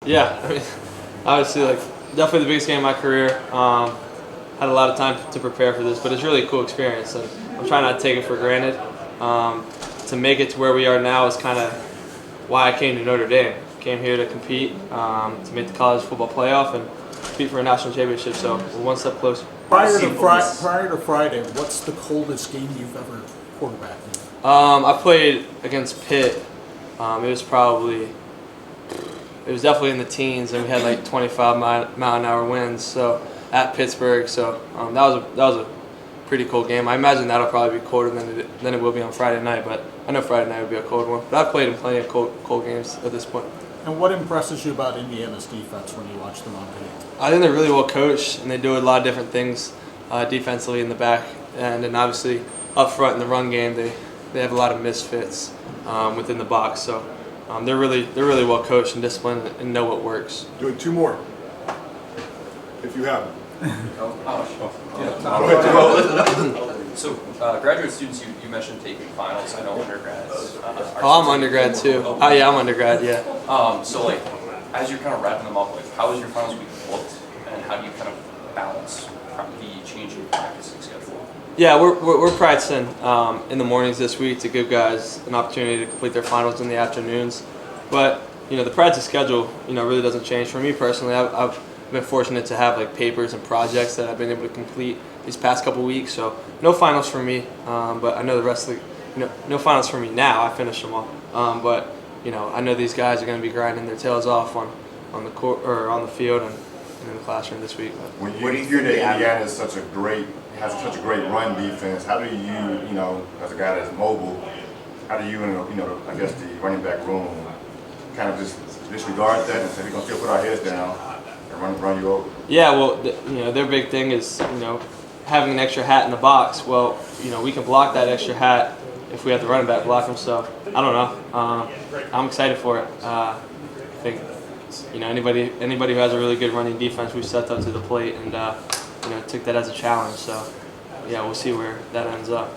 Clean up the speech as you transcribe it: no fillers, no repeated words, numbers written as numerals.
Yeah, I mean, obviously, like definitely the biggest game of my career. Had a lot of time to prepare for this, but it's really a cool experience, and I'm trying not to take it for granted. To make it to where we are now is kind of why I came to Notre Dame. Came here to compete, to make the college football playoff, and compete for a national championship. So we're one step closer. Prior to Friday, what's the coldest game you've ever quarterbacked? I played against Pitt. It was definitely in the teens, and we had like 25-mile-an-hour winds. So at Pittsburgh, so that was a pretty cold game. I imagine that'll probably be colder than it will be on Friday night. But I know Friday night will be a cold one. But I've played in plenty of cold games at this point. And what impresses you about Indiana's defense when you watch them on tape? I think they're really well coached, and they do a lot of different things defensively in the back, and then obviously up front in the run game, they have a lot of misfits within the box. So they're really well coached and disciplined and know what works. Doing two more, if you have it. So, graduate students, you mentioned taking finals. I know undergrads. I'm undergrad too. Oh yeah, I'm undergrad. Yeah. So like, as you're kind of wrapping them up, like, how was your finals week looked, and how do you kind of balance the changing practicing schedule? Yeah, we're practicing in the mornings this week to give guys an opportunity to complete their finals in the afternoons. But the practice schedule really doesn't change. For me personally, I've been fortunate to have like papers and projects that I've been able to complete these past couple weeks. So no finals for me, but I know the rest of the no finals for me now. I finished them all, but I know these guys are going to be grinding their tails off on the court or on the field and in the classroom this week. When you hear that Indiana has such a great run defense, how do you as a guy that's mobile, how do you I guess the running back room kind of just disregard that and say we're gonna still put our heads down and run you over? Yeah, well, their big thing is having an extra hat in the box. Well, we can block that extra hat if we have the running back block him. So I don't know. I'm excited for it. I think anybody who has a really good running defense, we've stepped up to the plate and took that as a challenge. So yeah, we'll see where that ends up.